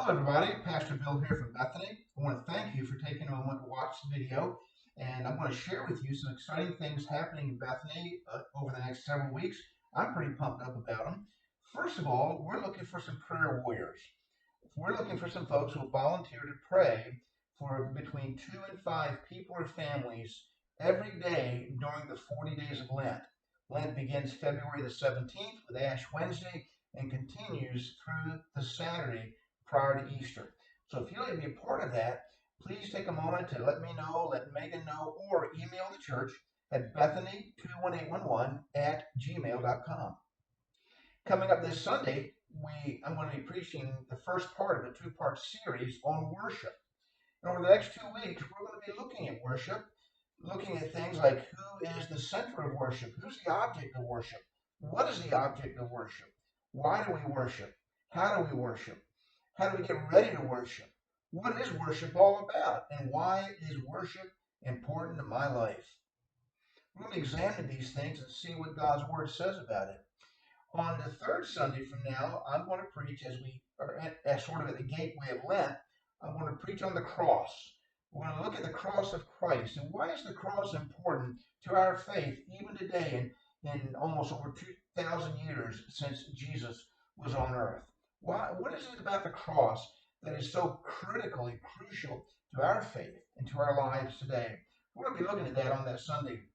Hello, everybody. Pastor Bill here from Bethany. I want to thank you for taking a moment to watch the video, and I'm going to share with you some exciting things happening in Bethany over the next several weeks. I'm pretty pumped up about them. First of all, we're looking for some prayer warriors. We're looking for some folks who will volunteer to pray for between 2 and 5 people or families every day during the 40 days of Lent. Lent begins February the 17th with Ash Wednesday and continues through the Saturday prior to Easter. So if you'd like to be a part of that, please take a moment to let me know, let Megan know, or email the church at bethany21811@gmail.com. Coming up this Sunday, I'm going to be preaching the first part of a two-part series on worship. And over the next 2 weeks, we're going to be looking at worship, looking at things like who is the center of worship, who's the object of worship, what is the object of worship, why do we worship, how do we worship, how do we get ready to worship, what is worship all about, and why is worship important to my life. We're going to examine these things and see what God's Word says about it. On the third Sunday from now, I'm going to preach as we are at sort of at the gateway of Lent. I'm going to preach on the cross. We're going to look at the cross of Christ. And why is the cross important to our faith even today in almost over 2,000 years since Jesus was on earth? What is it about the cross that is so critically crucial to our faith and to our lives today? We're going to be looking at that on that Sunday.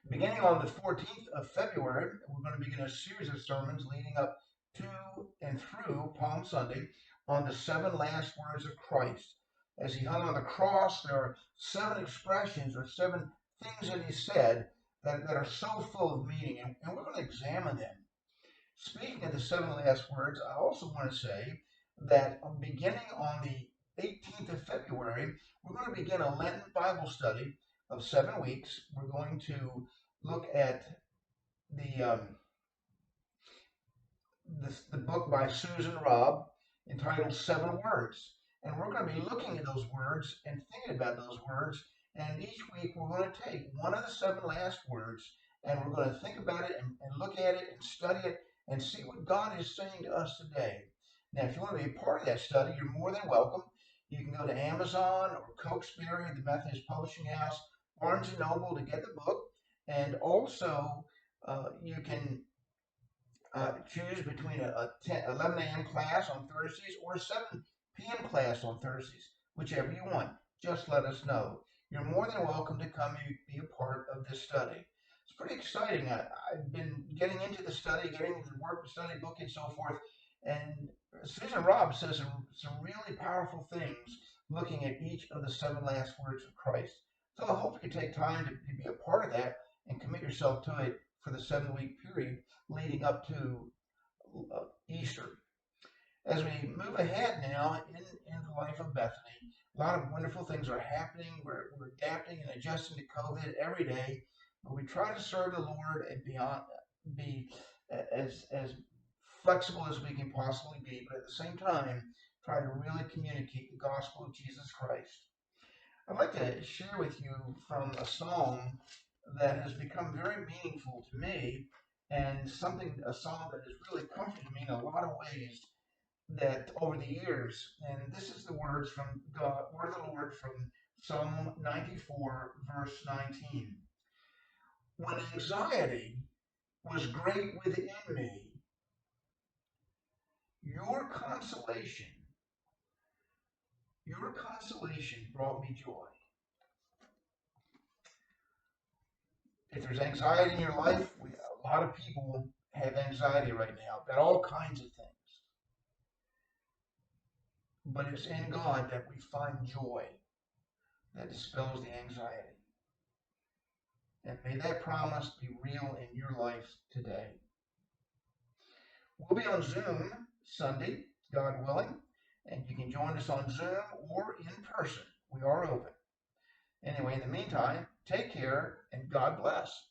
Beginning on the 14th of February, we're going to begin a series of sermons leading up to and through Palm Sunday on the 7 last words of Christ. As he hung on the cross, there are 7 expressions or 7 things that he said that are so full of meaning, and we're going to examine them. Speaking of the 7 last words, I also want to say that beginning on the 18th of February, we're going to begin a Lenten Bible study of 7 weeks. We're going to look at the book by Susan Robb entitled 7 Words. And we're going to be looking at those words and thinking about those words. And each week we're going to take one of the 7 last words and we're going to think about it and look at it and study it and see what God is saying to us today. Now, if you want to be a part of that study, you're more than welcome. You can go to Amazon or Cokesbury, the Methodist Publishing House, Barnes & Noble to get the book. And also, you can choose between a 11 a.m. class on Thursdays or a 7 p.m. class on Thursdays, whichever you want. Just let us know. You're more than welcome to come and be a part of this study. It's pretty exciting. I've been getting into the study, getting into the work, the study book, and so forth. And Susan Robb says some really powerful things looking at each of the 7 last words of Christ. So I hope you can take time to be a part of that and commit yourself to it for the 7-week period leading up to Easter. As we move ahead now in the life of Bethany, a lot of wonderful things are happening. We're adapting and adjusting to COVID every day, but we try to serve the Lord and be as flexible as we can possibly be, but at the same time, try to really communicate the gospel of Jesus Christ. I'd like to share with you from a song that has become very meaningful to me and a song that has really comforted me in a lot of ways that over the years. And this is the words from God, word of the Lord from Psalm 94, verse 19. When anxiety was great within me, your consolation brought me joy. If there's anxiety in your life, a lot of people have anxiety right now about all kinds of things. But it's in God that we find joy that dispels the anxiety. And may that promise be real in your life today. We'll be on Zoom Sunday, God willing, and you can join us on Zoom or in person. We are open. Anyway, in the meantime, take care and God bless.